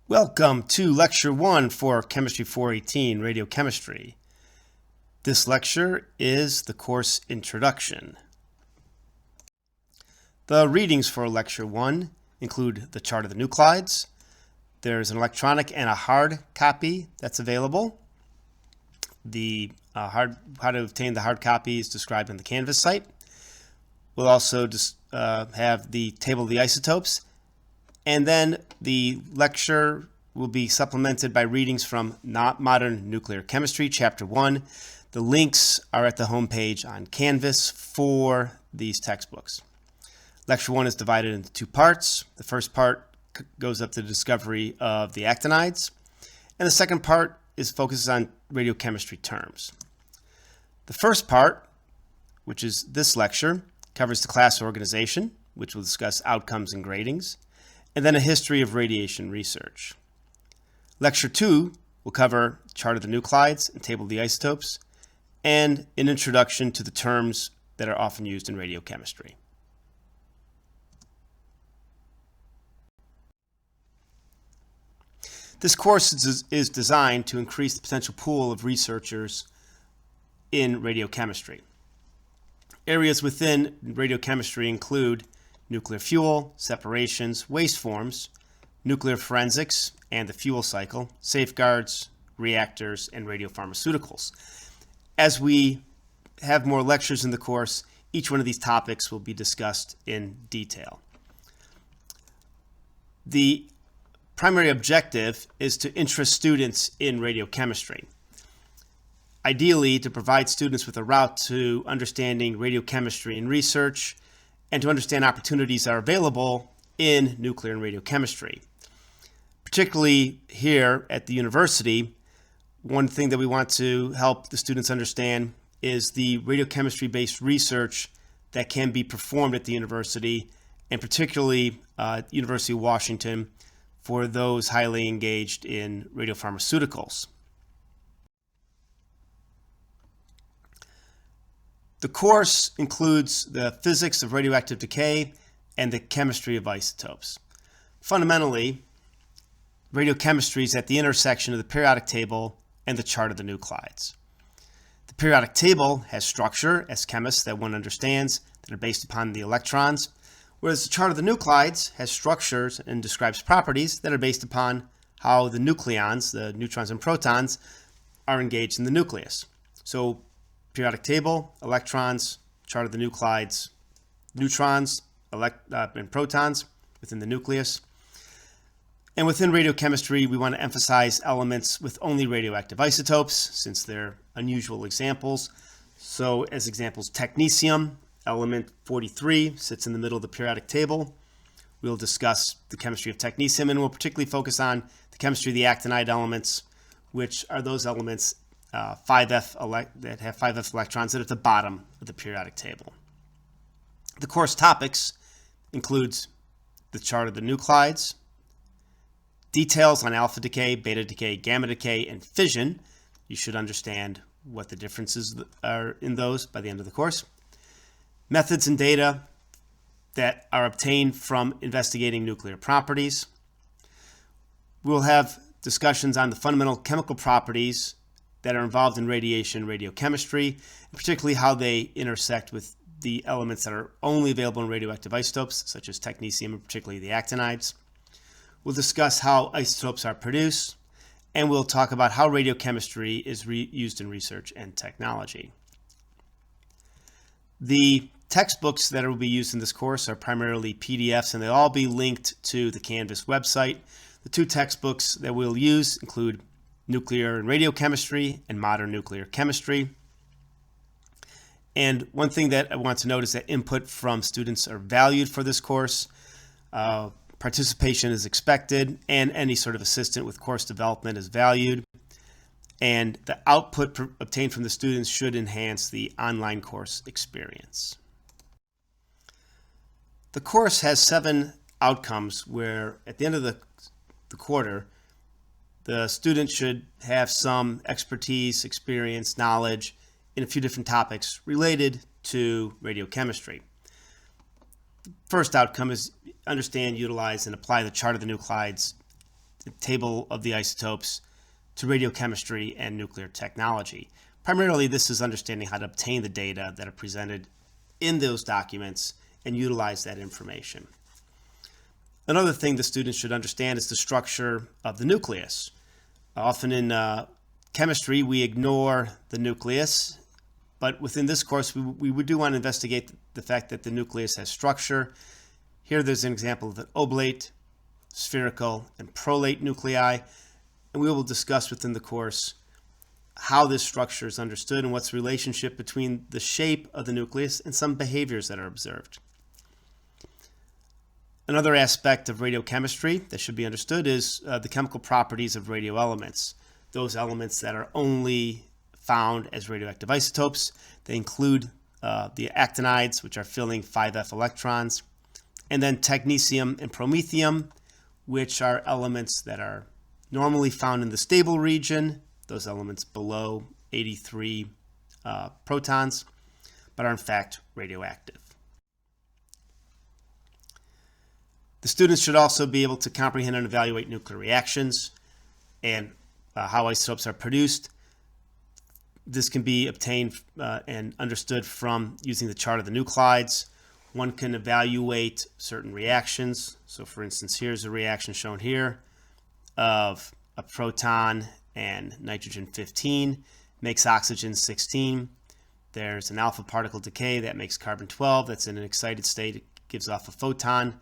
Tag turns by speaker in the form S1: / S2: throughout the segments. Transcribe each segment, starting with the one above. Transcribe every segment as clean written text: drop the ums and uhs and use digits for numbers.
S1: Welcome to Lecture 1 for Chemistry 418, Radiochemistry. This lecture is the course Introduction. The readings for Lecture 1 include the chart of the nuclides. There's an electronic and a hard copy that's available. The how to obtain the hard copy is described on the Canvas site. We'll also have the table of the isotopes. And then the lecture will be supplemented by readings from Modern Nuclear Chemistry, Chapter 1. The links are at the home page on Canvas for these textbooks. Lecture 1 is divided into two parts. The first part goes up to the discovery of the actinides, and the second part focuses on radiochemistry terms. The first part, which is this lecture, covers the class organization, which will discuss outcomes and gradings, and then a history of radiation research. Lecture 2 will cover chart of the nuclides and table of the isotopes, and an introduction to the terms that are often used in radiochemistry. This course is designed to increase the potential pool of researchers in radiochemistry. Areas within radiochemistry include nuclear fuel, separations, waste forms, nuclear forensics and the fuel cycle, safeguards, reactors, and radiopharmaceuticals. As we have more lectures in the course, each one of these topics will be discussed in detail. The primary objective is to interest students in radiochemistry. Ideally, to provide students with a route to understanding radiochemistry and research, and to understand opportunities that are available in nuclear and radiochemistry. Particularly here at the university, one thing that we want to help the students understand is the radiochemistry-based research that can be performed at the university, and particularly University of Washington, for those highly engaged in radiopharmaceuticals. The course includes the physics of radioactive decay and the chemistry of isotopes. Fundamentally, radiochemistry is at the intersection of the periodic table and the chart of the nuclides. The periodic table has structure, as chemists, that one understands, that are based upon the electrons, whereas the chart of the nuclides has structures and describes properties that are based upon how the nucleons, the neutrons and protons, are engaged in the nucleus. So periodic table, electrons, chart of the nuclides, neutrons, and protons within the nucleus. And within radiochemistry, we want to emphasize elements with only radioactive isotopes, since they're unusual examples. So as examples, technetium, element 43, sits in the middle of the periodic table. We'll discuss the chemistry of technetium, and we'll particularly focus on the chemistry of the actinide elements, which are those elements that have 5f electrons that are at the bottom of the periodic table. The course topics includes the chart of the nuclides, details on alpha decay, beta decay, gamma decay, and fission. You should understand what the differences are in those by the end of the course. Methods and data that are obtained from investigating nuclear properties. We'll have discussions on the fundamental chemical properties that are involved in radiation and radiochemistry, and particularly how they intersect with the elements that are only available in radioactive isotopes, such as technetium and particularly the actinides. We'll discuss how isotopes are produced, and we'll talk about how radiochemistry is used in research and technology. The textbooks that will be used in this course are primarily PDFs, and they'll all be linked to the Canvas website. The two textbooks that we'll use include Nuclear and Radiochemistry and Modern Nuclear Chemistry. And one thing that I want to note is that input from students are valued for this course. Participation is expected, and any sort of assistant with course development is valued. And the output obtained from the students should enhance the online course experience. The course has 7 outcomes where at the end of the quarter, the student should have some expertise, experience, knowledge in a few different topics related to radiochemistry. The first outcome is understand, utilize, and apply the chart of the nuclides the table of the isotopes to radiochemistry and nuclear technology. Primarily, this is understanding how to obtain the data that are presented in those documents and utilize that information. Another thing the students should understand is the structure of the nucleus. Often in chemistry, we ignore the nucleus, but within this course, we do want to investigate the fact that the nucleus has structure. Here there's an example of an oblate, spherical, and prolate nuclei, and we will discuss within the course how this structure is understood and what's the relationship between the shape of the nucleus and some behaviors that are observed. Another aspect of radiochemistry that should be understood is the chemical properties of radioelements, those elements that are only found as radioactive isotopes. They include the actinides, which are filling 5f electrons, and then technetium and promethium, which are elements that are normally found in the stable region, those elements below 83 protons, but are in fact radioactive. The students should also be able to comprehend and evaluate nuclear reactions and how isotopes are produced. This can be obtained and understood from using the chart of the nuclides. One can evaluate certain reactions. So for instance, here's a reaction shown here of a proton and nitrogen 15 makes oxygen 16. There's an alpha particle decay that makes carbon 12. That's in an excited state. It gives off a photon.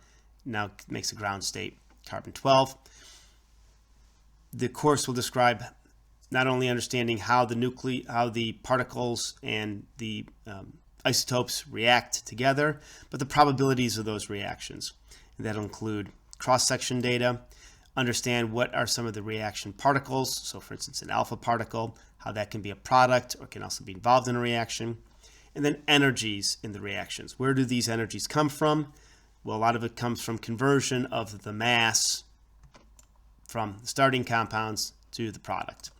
S1: Now makes a ground state, carbon 12. The course will describe not only understanding how the particles and the isotopes react together, but the probabilities of those reactions. And that'll include cross-section data, understand what are some of the reaction particles. So for instance, an alpha particle, how that can be a product or can also be involved in a reaction. And then energies in the reactions. Where do these energies come from? Well, a lot of it comes from conversion of the mass from the starting compounds to the product.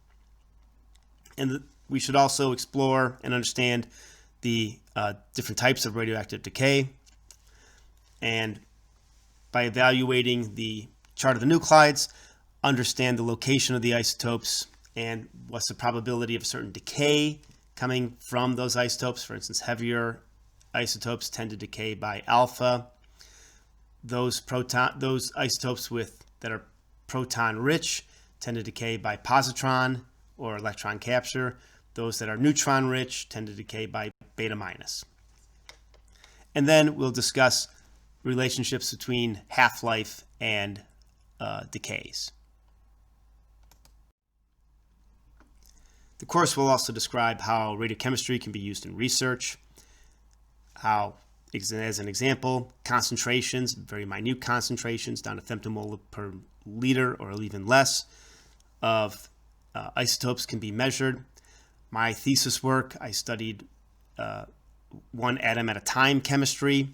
S1: And we should also explore and understand the different types of radioactive decay. And by evaluating the chart of the nuclides, understand the location of the isotopes and what's the probability of certain decay coming from those isotopes. For instance, heavier isotopes tend to decay by alpha. Those isotopes that are proton rich tend to decay by positron or electron capture. Those that are neutron rich tend to decay by beta minus. And then we'll discuss relationships between half-life and decays. The course will also describe how radiochemistry can be used in research, how, as an example, concentrations, very minute concentrations down to femtomolar per liter or even less of isotopes can be measured. My thesis work, I studied one atom at a time chemistry,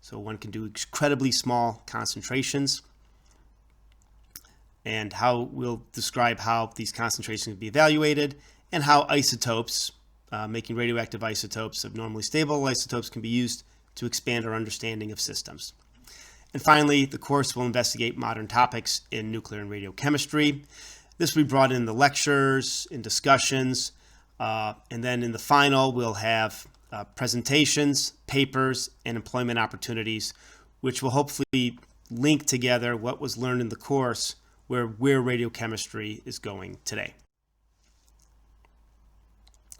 S1: so one can do incredibly small concentrations, and how we'll describe how these concentrations can be evaluated and how isotopes, making radioactive isotopes of normally stable isotopes, can be used to expand our understanding of systems. And finally, the course will investigate modern topics in nuclear and radiochemistry. This will be brought in the lectures, in discussions, and then in the final we'll have presentations, papers, and employment opportunities, which will hopefully link together what was learned in the course where radiochemistry is going today.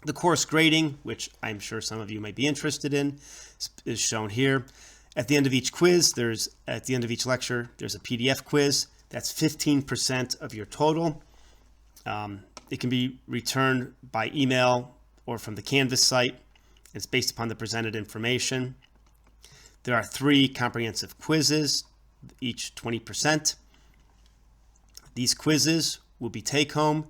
S1: The course grading, which I'm sure some of you might be interested in, is shown here. At the end of each quiz, at the end of each lecture, there's a PDF quiz. That's 15% of your total. It can be returned by email or from the Canvas site. It's based upon the presented information. There are 3 comprehensive quizzes, each 20%. These quizzes will be take-home.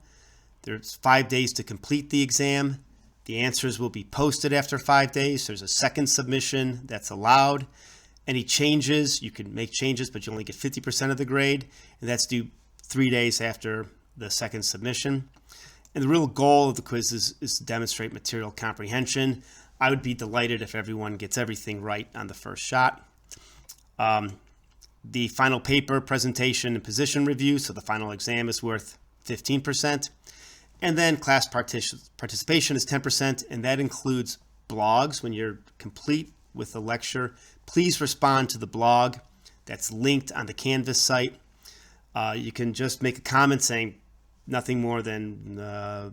S1: There's 5 days to complete the exam. The answers will be posted after 5 days. There's a second submission that's allowed. Any changes, you can make changes, but you only get 50% of the grade, and that's due 3 days after the second submission. And the real goal of the quiz is to demonstrate material comprehension. I would be delighted if everyone gets everything right on the first shot. the final paper presentation and position review, so the final exam is worth 15%. And then class participation is 10%, and that includes blogs. When you're complete with the lecture, please respond to the blog that's linked on the Canvas site. You can just make a comment saying nothing more than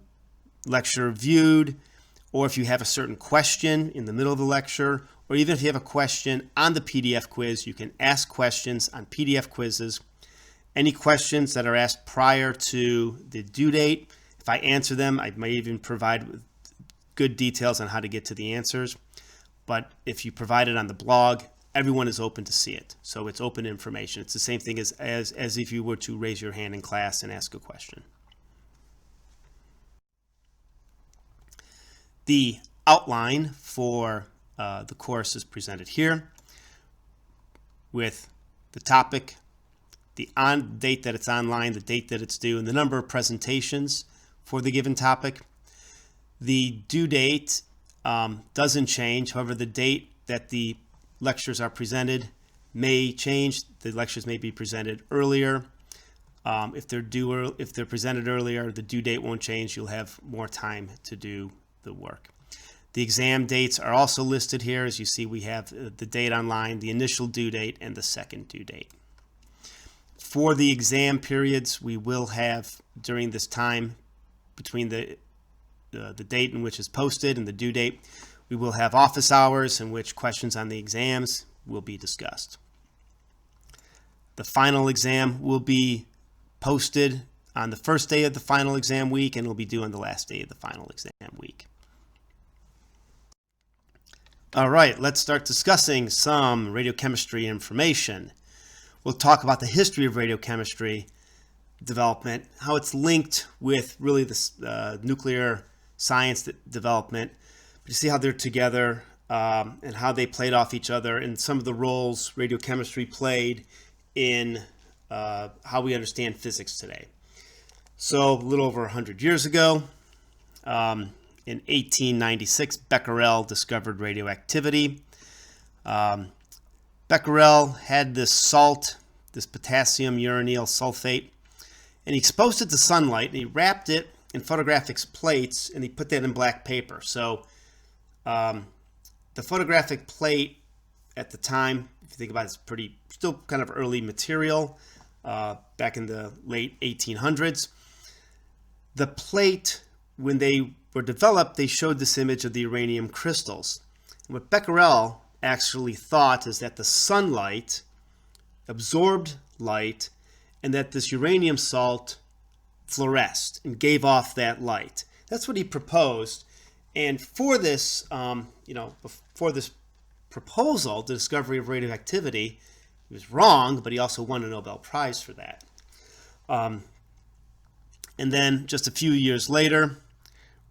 S1: lecture viewed, or if you have a certain question in the middle of the lecture, or even if you have a question on the PDF quiz, you can ask questions on PDF quizzes. Any questions that are asked prior to the due date, if I answer them, I might even provide good details on how to get to the answers. But if you provide it on the blog, everyone is open to see it. So it's open information. It's the same thing as if you were to raise your hand in class and ask a question. The outline for the course is presented here with the topic, the date that it's online, the date that it's due, and the number of presentations for the given topic. The due date doesn't change. However, the date that the lectures are presented may change. The lectures may be presented earlier. If they're presented earlier, the due date won't change. You'll have more time to do the work. The exam dates are also listed here. As you see, we have the date online, the initial due date, and the second due date. For the exam periods, we will have during this time between the date in which is posted and the due date, we will have office hours in which questions on the exams will be discussed. The final exam will be posted on the first day of the final exam week and will be due on the last day of the final exam week. All right, let's start discussing some radiochemistry information. We'll talk about the history of radiochemistry development, how it's linked with really the nuclear science development. You see how they're together and how they played off each other and some of the roles radiochemistry played in how we understand physics today. So a little over 100 years ago, in 1896, Becquerel discovered radioactivity. Becquerel had this salt, this potassium uranyl sulfate, and he exposed it to sunlight and he wrapped it in photographic plates and he put that in black paper. So the photographic plate at the time, if you think about it, it's still kind of early material back in the late 1800s. The plate, when they were developed, they showed this image of the uranium crystals. And what Becquerel actually thought is that the sunlight absorbed light and that this uranium salt fluoresced and gave off that light. That's what he proposed. And for this, for this proposal, the discovery of radioactivity, he was wrong, but he also won a Nobel Prize for that. And then just a few years later,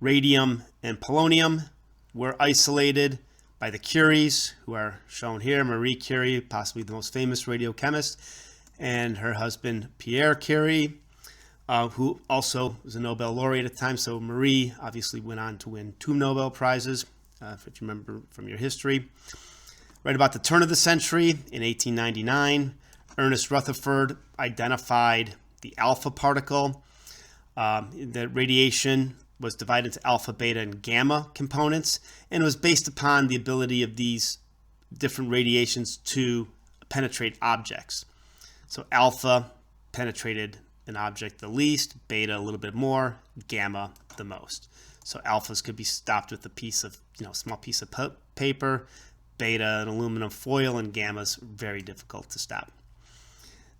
S1: radium and polonium were isolated by the Curies, who are shown here. Marie Curie, possibly the most famous radiochemist, and her husband Pierre Curie, who also was a Nobel laureate at the time. So Marie obviously went on to win 2 Nobel Prizes, if you remember from your history. Right about the turn of the century, in 1899, Ernest Rutherford identified the alpha particle. The radiation was divided into alpha, beta, and gamma components, and it was based upon the ability of these different radiations to penetrate objects. So alpha penetrated an object the least, beta a little bit more, gamma the most. So alphas could be stopped with a small piece of paper, beta an aluminum foil, and gammas very difficult to stop.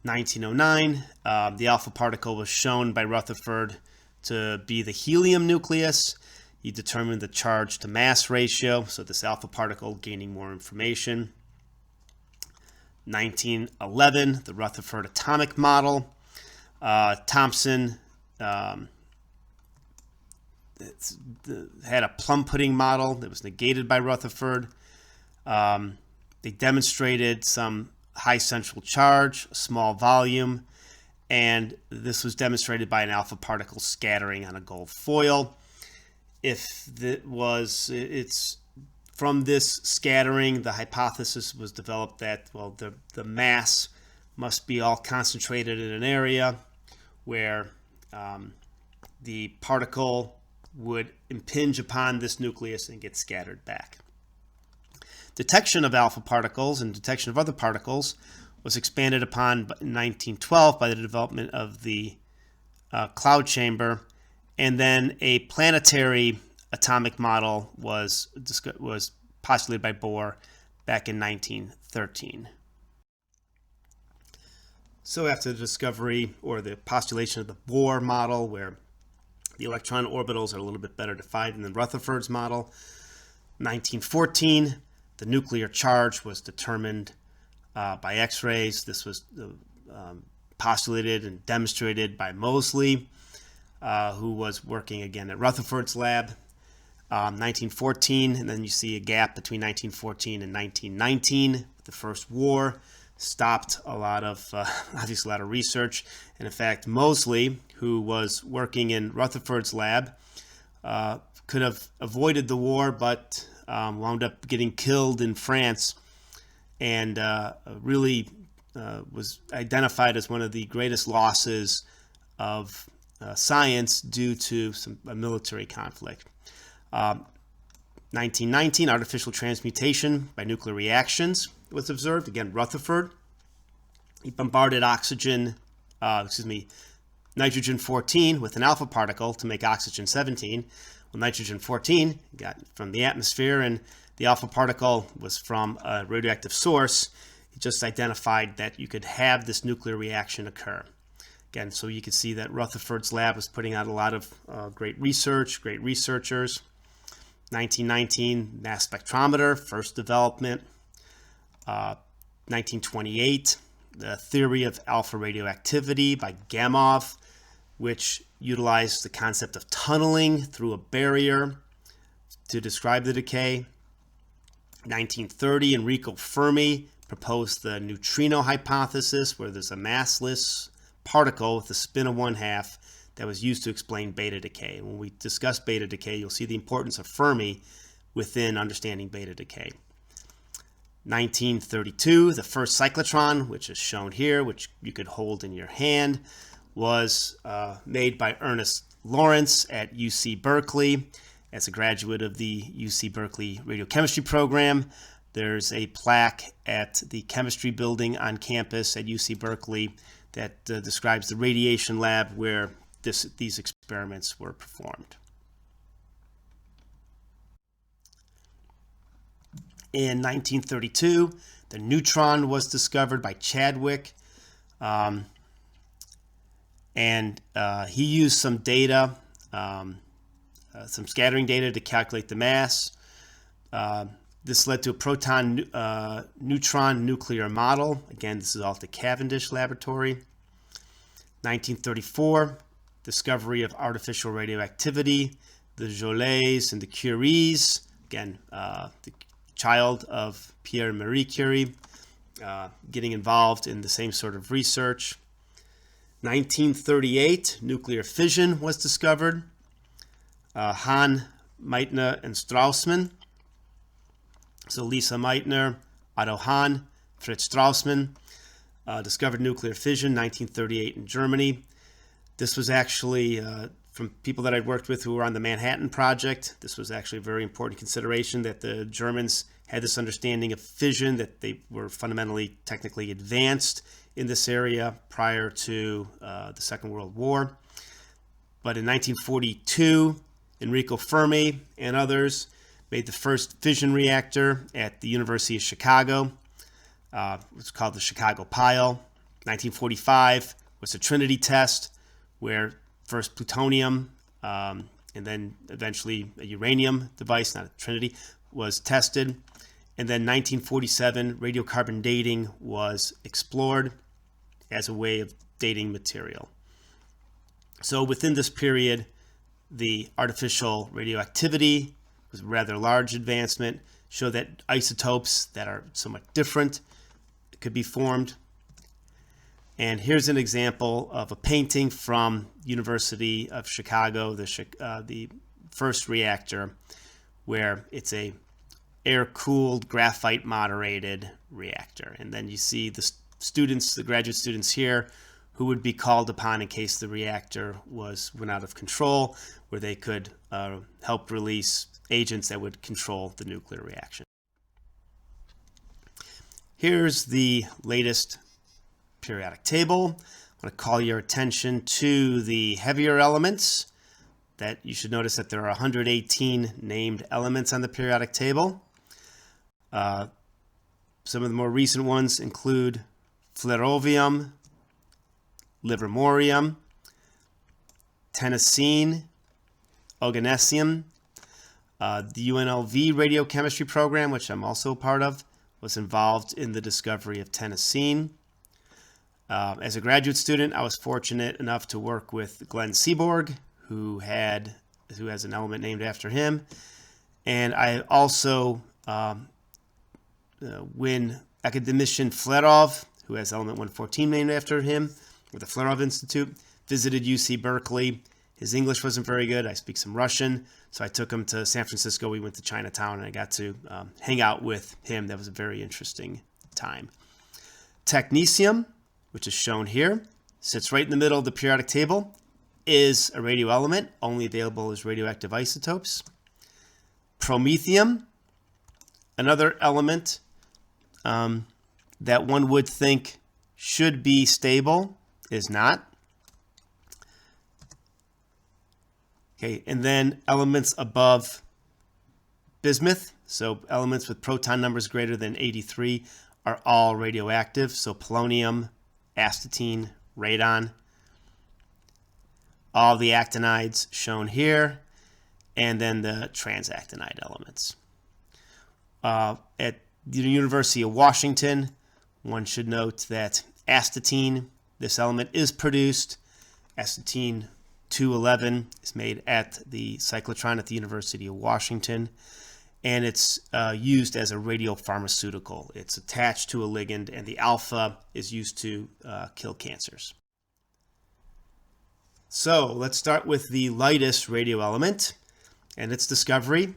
S1: 1909, the alpha particle was shown by Rutherford to be the helium nucleus. He determined the charge to mass ratio, so this alpha particle gaining more information. 1911, the Rutherford atomic model. Thomson had a plum pudding model that was negated by Rutherford. They demonstrated some high central charge, a small volume, and this was demonstrated by an alpha particle scattering on a gold foil. It's from this scattering, the hypothesis was developed that, well, the mass must be all concentrated in an area where the particle would impinge upon this nucleus and get scattered back. Detection of alpha particles and detection of other particles was expanded upon in 1912 by the development of the cloud chamber, and then a planetary atomic model was postulated by Bohr back in 1913. So after the discovery or the postulation of the Bohr model, where the electron orbitals are a little bit better defined than Rutherford's model, 1914, the nuclear charge was determined by X-rays. This was postulated and demonstrated by Moseley, who was working again at Rutherford's lab. 1914, and then you see a gap between 1914 and 1919. The first war stopped a lot of, obviously a lot of research. And in fact, Moseley, who was working in Rutherford's lab, could have avoided the war, but wound up getting killed in France, and really was identified as one of the greatest losses of science due to a military conflict. 1919, artificial transmutation by nuclear reactions was observed. Again, Rutherford. He bombarded nitrogen-14 with an alpha particle to make oxygen-17. Well, nitrogen-14 got from the atmosphere, and the alpha particle was from a radioactive source. He just identified that you could have this nuclear reaction occur. Again, so you can see that Rutherford's lab was putting out a lot of great research, great researchers. 1919, mass spectrometer, first development. 1928, the theory of alpha radioactivity by Gamow, which utilized the concept of tunneling through a barrier to describe the decay. 1930, Enrico Fermi proposed the neutrino hypothesis, where there's a massless particle with a spin of 1/2 that was used to explain beta decay. When we discuss beta decay, you'll see the importance of Fermi within understanding beta decay. 1932, the first cyclotron, which is shown here, which you could hold in your hand, was made by Ernest Lawrence at UC Berkeley. As a graduate of the UC Berkeley radiochemistry program, there's a plaque at the chemistry building on campus at UC Berkeley that describes the radiation lab where these experiments were performed. In 1932, the neutron was discovered by Chadwick, and he used some data, some scattering data to calculate the mass. This led to a proton-neutron nuclear model. Again, this is off the Cavendish Laboratory. 1934, discovery of artificial radioactivity, the Jolets and the Curies. Again, the child of Pierre and Marie Curie, getting involved in the same sort of research. 1938, nuclear fission was discovered. Hahn, Meitner, and Strassmann. So Lisa Meitner, Otto Hahn, Fritz Strassmann discovered nuclear fission, 1938 in Germany. This was actually, from people that I'd worked with who were on the Manhattan Project, this was actually a very important consideration, that the Germans had this understanding of fission, that they were fundamentally technically advanced in this area prior to the Second World War. But in 1942, Enrico Fermi and others made the first fission reactor at the University of Chicago. It's called the Chicago Pile. 1945 was the Trinity test, where first plutonium and then eventually a uranium device, not a Trinity, was tested. And then 1947, radiocarbon dating was explored as a way of dating material. So within this period, the artificial radioactivity was a rather large advancement, showed that isotopes that are somewhat different could be formed. And here's an example of a painting from University of Chicago, the first reactor, where it's a air-cooled, graphite-moderated reactor. And then you see the students, the graduate students here, who would be called upon in case the reactor went out of control, where they could help release agents that would control the nuclear reaction. Here's the latest periodic table. I want to call your attention to the heavier elements. That you should notice that there are 118 named elements on the periodic table. Some of the more recent ones include Flerovium, Livermorium, Tennessine, Oganessium. The UNLV radiochemistry program, which I'm also a part of, was involved in the discovery of Tennessine. As a graduate student, I was fortunate enough to work with Glenn Seaborg, who has an element named after him. And I also, when academician Flerov, who has element 114 named after him, with the Flerov Institute, visited UC Berkeley. His English wasn't very good. I speak some Russian, so I took him to San Francisco. We went to Chinatown, and I got to hang out with him. That was a very interesting time. Technetium, which is shown here, sits right in the middle of the periodic table, is a radioelement, only available as radioactive isotopes. Promethium, another element that one would think should be stable, is not. Okay, and then elements above bismuth, so elements with proton numbers greater than 83 are all radioactive. So polonium, astatine, radon. All the actinides shown here, and then the transactinide elements. At the University of Washington, one should note that astatine, this element is produced. Astatine 211 is made at the cyclotron at the University of Washington, and it's used as a radiopharmaceutical. It's attached to a ligand, and the alpha is used to kill cancers. So let's start with the lightest radioelement and its discovery.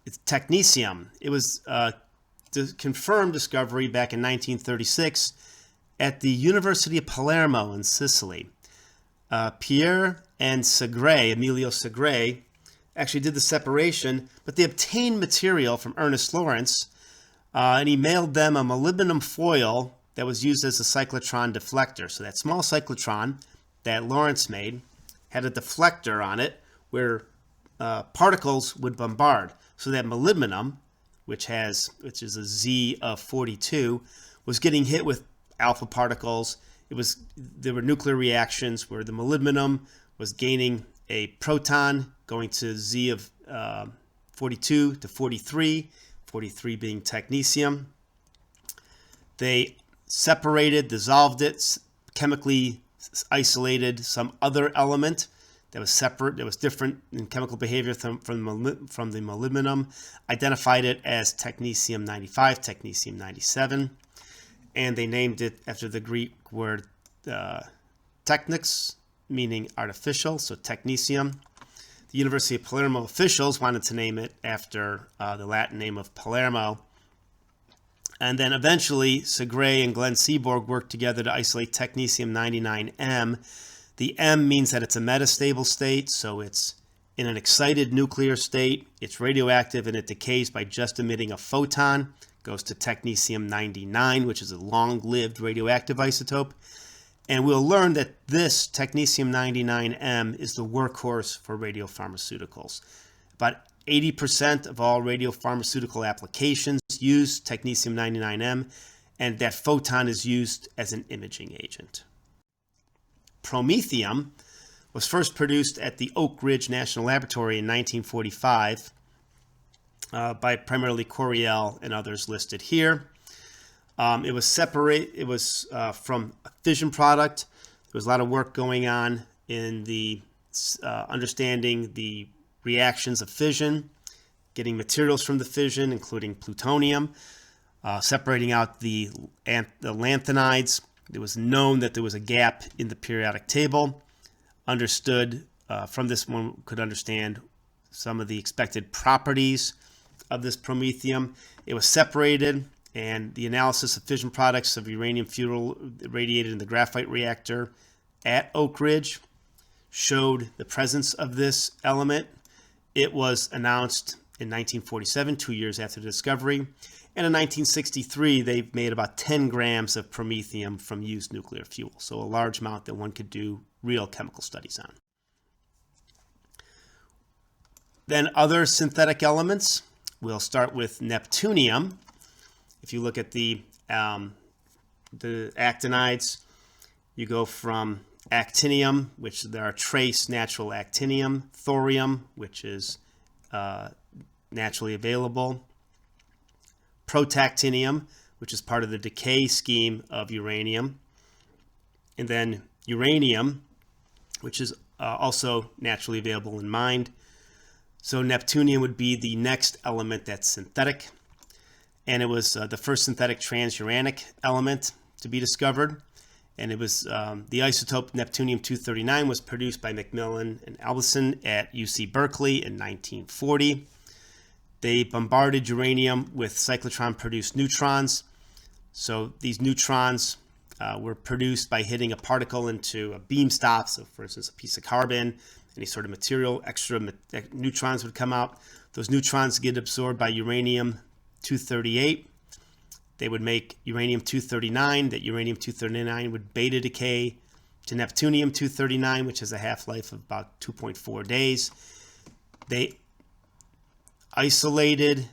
S1: It's technetium. It was confirmed discovery back in 1936 at the University of Palermo in Sicily. Pierre and Emilio Segre, actually did the separation, but they obtained material from Ernest Lawrence, and he mailed them a molybdenum foil that was used as a cyclotron deflector. So that small cyclotron that Lawrence made had a deflector on it where particles would bombard. So that molybdenum, which is a Z of 42, was getting hit with alpha particles. There were nuclear reactions where the molybdenum was gaining a proton, going to Z of 42 to 43, 43 being technetium. They separated, dissolved it, chemically isolated some other element that was separate, that was different in chemical behavior from the molybdenum, identified it as technetium 95, technetium 97, and they named it after the Greek word technics, meaning artificial, so technetium. The University of Palermo officials wanted to name it after the Latin name of Palermo. And then eventually, Segre and Glenn Seaborg worked together to isolate technetium 99M. The M means that it's a metastable state, so it's in an excited nuclear state. It's radioactive, and it decays by just emitting a photon. Goes to technetium 99, which is a long-lived radioactive isotope. And we'll learn that this technetium 99M is the workhorse for radiopharmaceuticals. About 80% of all radiopharmaceutical applications use technetium 99M, and that photon is used as an imaging agent. Promethium was first produced at the Oak Ridge National Laboratory in 1945 by primarily Coriell and others listed here. It was from a fission product. There was a lot of work going on in the understanding the reactions of fission, getting materials from the fission, including plutonium, separating out the lanthanides. It was known that there was a gap in the periodic table. Understood from this one could understand some of the expected properties of this promethium. It was separated and the analysis of fission products of uranium fuel radiated in the graphite reactor at Oak Ridge showed the presence of this element. It was announced in 1947, 2 years after the discovery, and in 1963 they made about 10 grams of promethium from used nuclear fuel, so a large amount that one could do real chemical studies on. Then other synthetic elements, we'll start with Neptunium. If you look at the actinides, you go from actinium, which there are trace natural actinium, thorium, which is naturally available, protactinium, which is part of the decay scheme of uranium, and then uranium, which is also naturally available in mined. So Neptunium would be the next element that's synthetic, and it was the first synthetic transuranic element to be discovered. And it was the isotope Neptunium-239 was produced by McMillan and Alison at UC Berkeley in 1940. They bombarded uranium with cyclotron-produced neutrons. So these neutrons were produced by hitting a particle into a beam stop. So for instance, a piece of carbon, any sort of material, extra neutrons would come out. Those neutrons get absorbed by uranium-238. They would make uranium-239. That uranium-239 would beta decay to Neptunium-239, which has a half-life of about 2.4 days. They isolated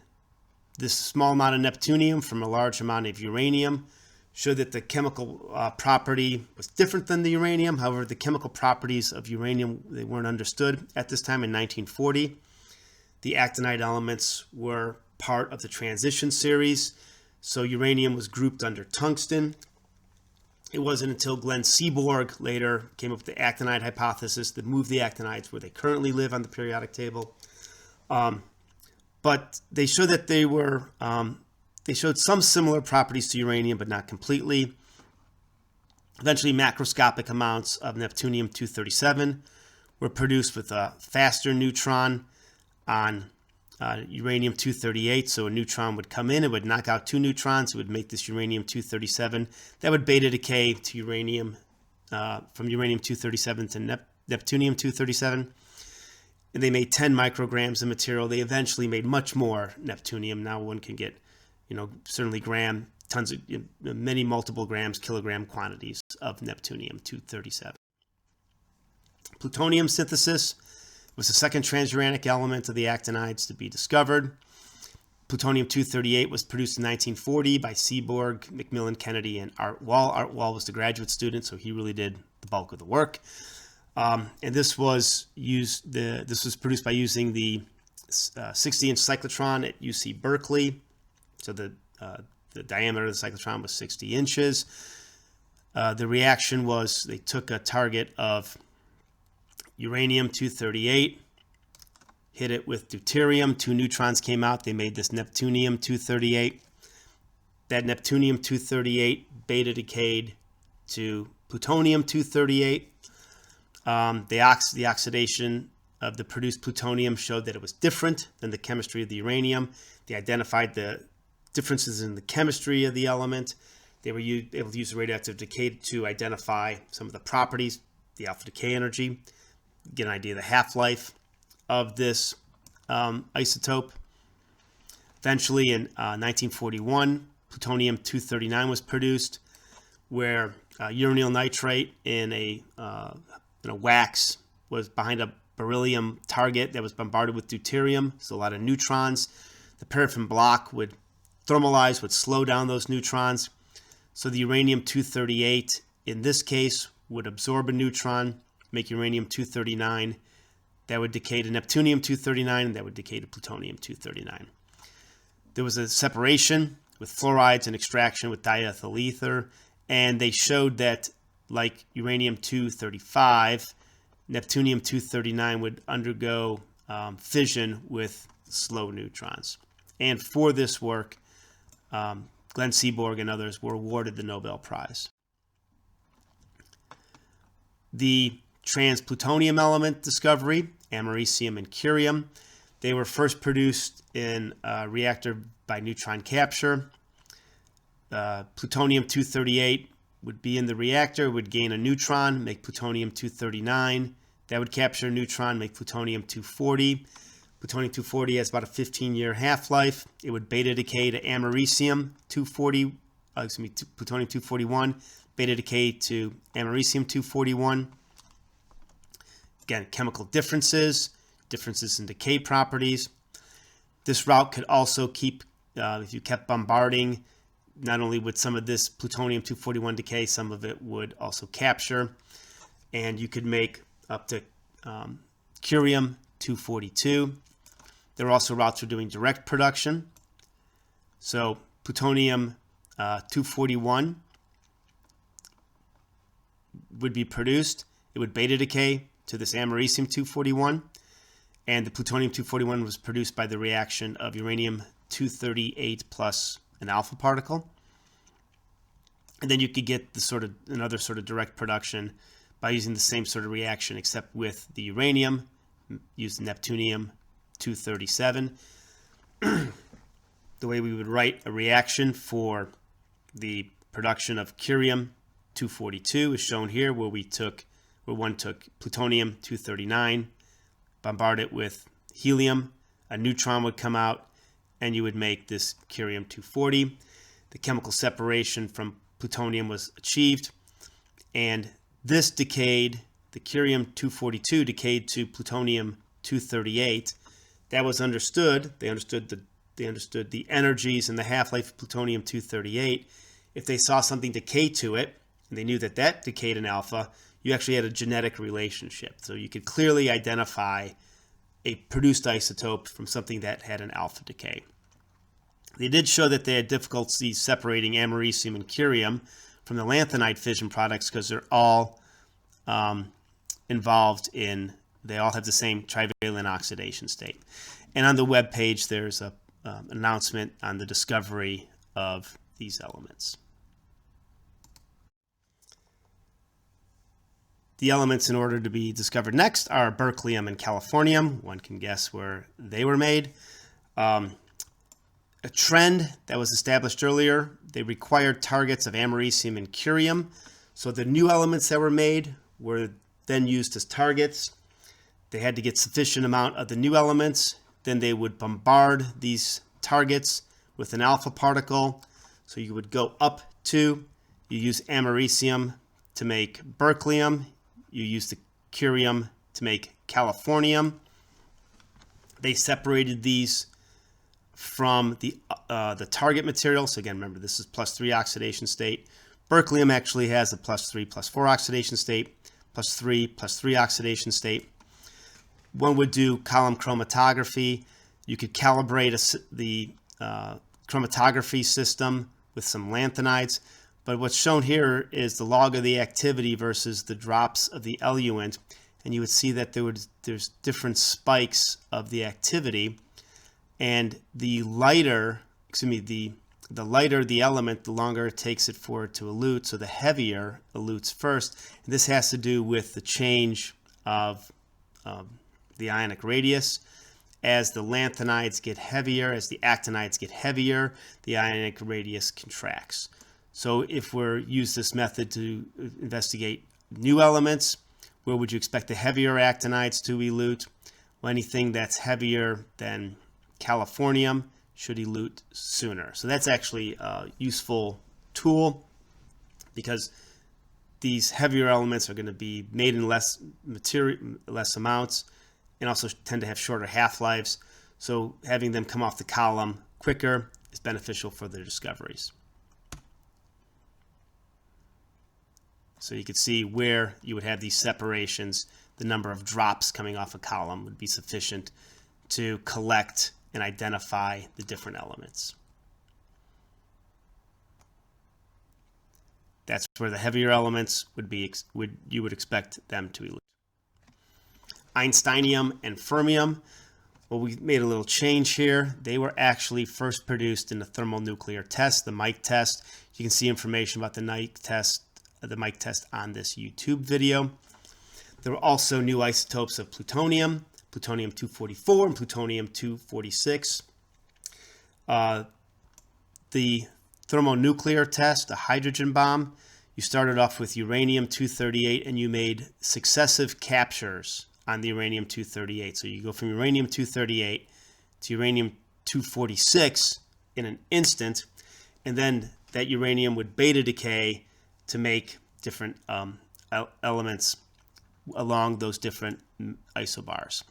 S1: this small amount of Neptunium from a large amount of uranium, showed that the chemical property was different than the uranium. However, the chemical properties of uranium, they weren't understood at this time in 1940. The actinide elements were part of the transition series. So uranium was grouped under tungsten. It wasn't until Glenn Seaborg later came up with the actinide hypothesis that moved the actinides where they currently live on the periodic table. But they showed that they showed some similar properties to uranium, but not completely. Eventually, macroscopic amounts of Neptunium-237 were produced with a faster neutron on uranium-238. So a neutron would come in, it would knock out 2 neutrons, it would make this uranium-237. That would beta decay to uranium, from uranium-237 to Neptunium-237. And they made 10 micrograms of material. They eventually made much more Neptunium. Now one can get, certainly tons of, many multiple grams, kilogram quantities of Neptunium-237. Plutonium synthesis was the second transuranic element of the actinides to be discovered. Plutonium-238 was produced in 1940 by Seaborg, McMillan, Kennedy, and Art Wall. Art Wall was the graduate student, so he really did the bulk of the work. And this was produced by using the 60-inch cyclotron at UC Berkeley. So the diameter of the cyclotron was 60 inches. The reaction was they took a target of uranium-238, hit it with deuterium. 2 neutrons came out. They made this Neptunium-238. That Neptunium-238 beta decayed to plutonium-238. The oxidation of the produced plutonium showed that it was different than the chemistry of the uranium. They identified the differences in the chemistry of the element. They were able to use the radioactive decay to identify some of the properties, the alpha decay energy, get an idea of the half-life of this isotope. Eventually, in 1941, plutonium-239 was produced, where uranyl nitrate in a wax was behind a beryllium target that was bombarded with deuterium, so a lot of neutrons. The paraffin block would thermalize, would slow down those neutrons. So the uranium-238, in this case, would absorb a neutron, make uranium-239. That would decay to Neptunium-239, and that would decay to plutonium-239. There was a separation with fluorides and extraction with diethyl ether, and they showed that, like uranium-235, Neptunium-239 would undergo fission with slow neutrons. And for this work, Glenn Seaborg and others were awarded the Nobel Prize. The trans-plutonium element discovery, Americium and Curium, they were first produced in a reactor by neutron capture. plutonium-238 would be in the reactor, would gain a neutron, make plutonium-239. That would capture a neutron, make plutonium-240. Plutonium-240 has about a 15-year half-life. It would beta decay to americium-240, plutonium-241, beta decay to americium-241. Again, chemical differences in decay properties. This route could also keep, if you kept bombarding, not only would some of this plutonium-241 decay, some of it would also capture. And you could make up to curium-242. There are also routes for doing direct production. So plutonium-241 would be produced. It would beta decay to this americium-241. And the plutonium-241 was produced by the reaction of uranium-238 plus an alpha particle. And then you could get the another sort of direct production by using the same sort of reaction, except with the uranium, use Neptunium-237. The way we would write a reaction for the production of curium-242 is shown here, where one took plutonium-239, bombard it with helium, a neutron would come out, and you would make this curium-240. The chemical separation from plutonium was achieved, and this decayed, the curium-242 decayed to plutonium-238. That was understood. They understood the energies and the half-life of plutonium-238. If they saw something decay to it, and they knew that that decayed in alpha, you actually had a genetic relationship. So you could clearly identify a produced isotope from something that had an alpha decay. They did show that they had difficulty separating americium and curium from the lanthanide fission products because they're all involved in, they all have the same trivalent oxidation state. And on the web page, there's an announcement on the discovery of these elements. The elements in order to be discovered next are Berkelium and Californium. One can guess where they were made. A trend that was established earlier, they required targets of americium and curium. So the new elements that were made were then used as targets. They had to get sufficient amount of the new elements. Then they would bombard these targets with an alpha particle. So you would go up to, you use americium to make berkelium. You use the curium to make californium. They separated these from the target material. So again, remember, this is +3 oxidation state. Berkelium actually has a +3/+4 oxidation state, +3/+3 oxidation state. One would do column chromatography. You could calibrate the chromatography system with some lanthanides. But what's shown here is the log of the activity versus the drops of the eluent. And you would see that there's different spikes of the activity. And the lighter, the lighter the element, the longer it takes it for it to elute. So the heavier elutes first. And this has to do with the change of the ionic radius. As the lanthanides get heavier, as the actinides get heavier, the ionic radius contracts. So if we use this method to investigate new elements, where would you expect the heavier actinides to elute? Well, anything that's heavier than californium should elute sooner. So that's actually a useful tool because these heavier elements are going to be made in less amounts and also tend to have shorter half-lives. So having them come off the column quicker is beneficial for their discoveries. So you could see where you would have these separations. The number of drops coming off a column would be sufficient to collect and identify the different elements. That's where the heavier elements you would expect them to elute. Einsteinium and fermium. Well, we made a little change here. They were actually first produced in the thermonuclear test, the Mike test. You can see information about the Mike test on this YouTube video. There were also new isotopes of plutonium, plutonium-244 and plutonium-246. The thermonuclear test, a hydrogen bomb. You started off with uranium-238 and you made successive captures on the uranium-238. So you go from uranium-238 to uranium-246 in an instant, and then that uranium would beta decay to make different elements along those different isobars.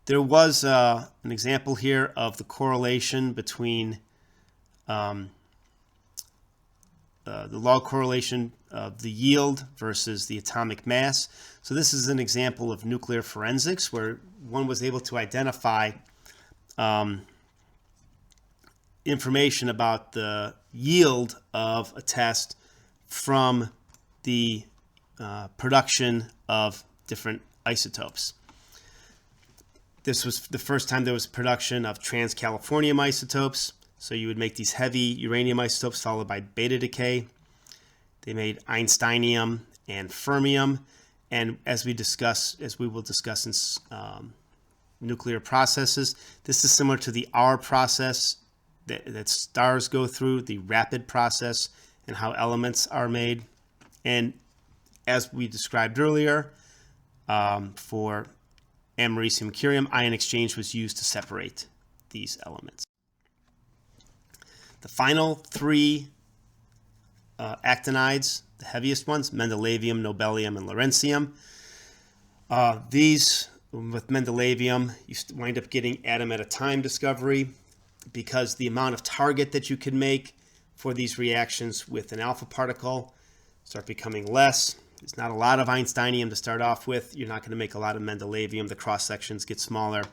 S1: There was an example here of the correlation between the log correlation of the yield versus the atomic mass. So this is an example of nuclear forensics where one was able to identify information about the yield of a test from the production of different isotopes. This was the first time there was production of trans-Californium isotopes. So you would make these heavy uranium isotopes followed by beta decay. They made Einsteinium and fermium. And as we will discuss in nuclear processes, this is similar to the R process that stars go through, the rapid process, and how elements are made. And as we described earlier, for Americium Curium, ion exchange was used to separate these elements. The final three actinides, the heaviest ones, Mendelevium, Nobelium, and Lawrencium. These, with Mendelevium, you wind up getting atom at a time discovery because the amount of target that you can make for these reactions with an alpha particle start becoming less. There's not a lot of Einsteinium to start off with. You're not going to make a lot of Mendelevium. The cross sections get smaller.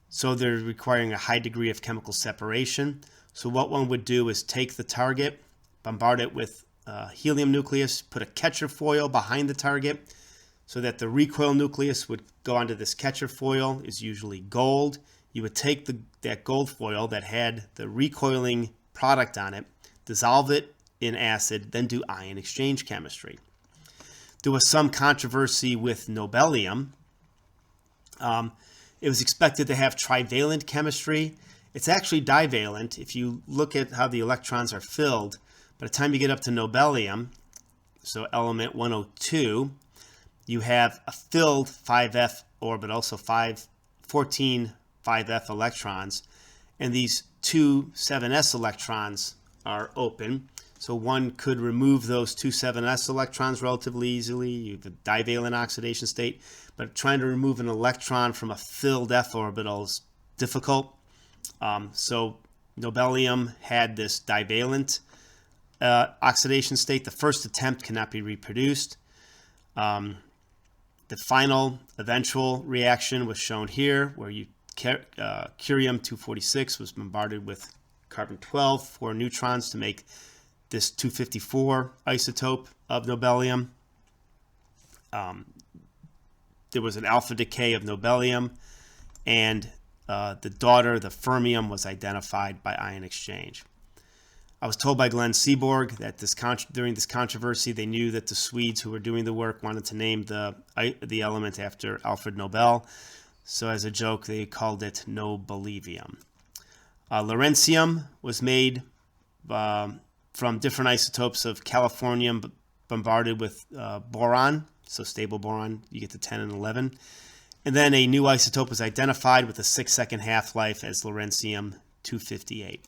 S1: So they're requiring a high degree of chemical separation. So what one would do is take the target, bombard it with helium nucleus, put a catcher foil behind the target so that the recoil nucleus would go onto this catcher foil, is usually gold. You would take that gold foil that had the recoiling product on it, dissolve it in acid, then do ion exchange chemistry. There was some controversy with Nobelium. It was expected to have trivalent chemistry. It's actually divalent if you look at how the electrons are filled. By the time you get up to Nobelium, so element 102, you have a filled 5f orbital, so 14 5f electrons, and these two 7s electrons are open. So one could remove those two 7s electrons relatively easily. You have a divalent oxidation state, but trying to remove an electron from a filled f orbital is difficult. So Nobelium had this divalent oxidation state. The first attempt cannot be reproduced. The final eventual reaction was shown here, where Curium-246 was bombarded with carbon-12, 4 neutrons to make this 254 isotope of Nobelium. There was an alpha decay of Nobelium, and the daughter, the fermium, was identified by ion exchange. I was told by Glenn Seaborg that during this controversy, they knew that the Swedes who were doing the work wanted to name the element after Alfred Nobel. So as a joke, they called it Nobelivium. Lawrencium was made from different isotopes of californium bombarded with boron, so stable boron, you get to 10 and 11. And then a new isotope was identified with a 6-second half-life as Lawrencium-258.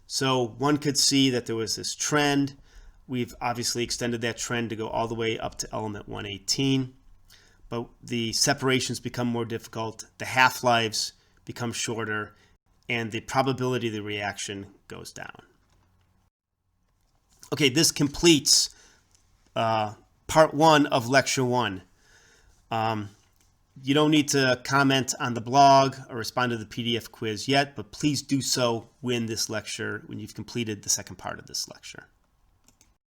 S1: So one could see that there was this trend. We've obviously extended that trend to go all the way up to element 118. But the separations become more difficult, the half-lives become shorter, and the probability of the reaction goes down. Okay, this completes part 1 of lecture 1. You don't need to comment on the blog or respond to the PDF quiz yet, but please do so when you've completed the second part of this lecture.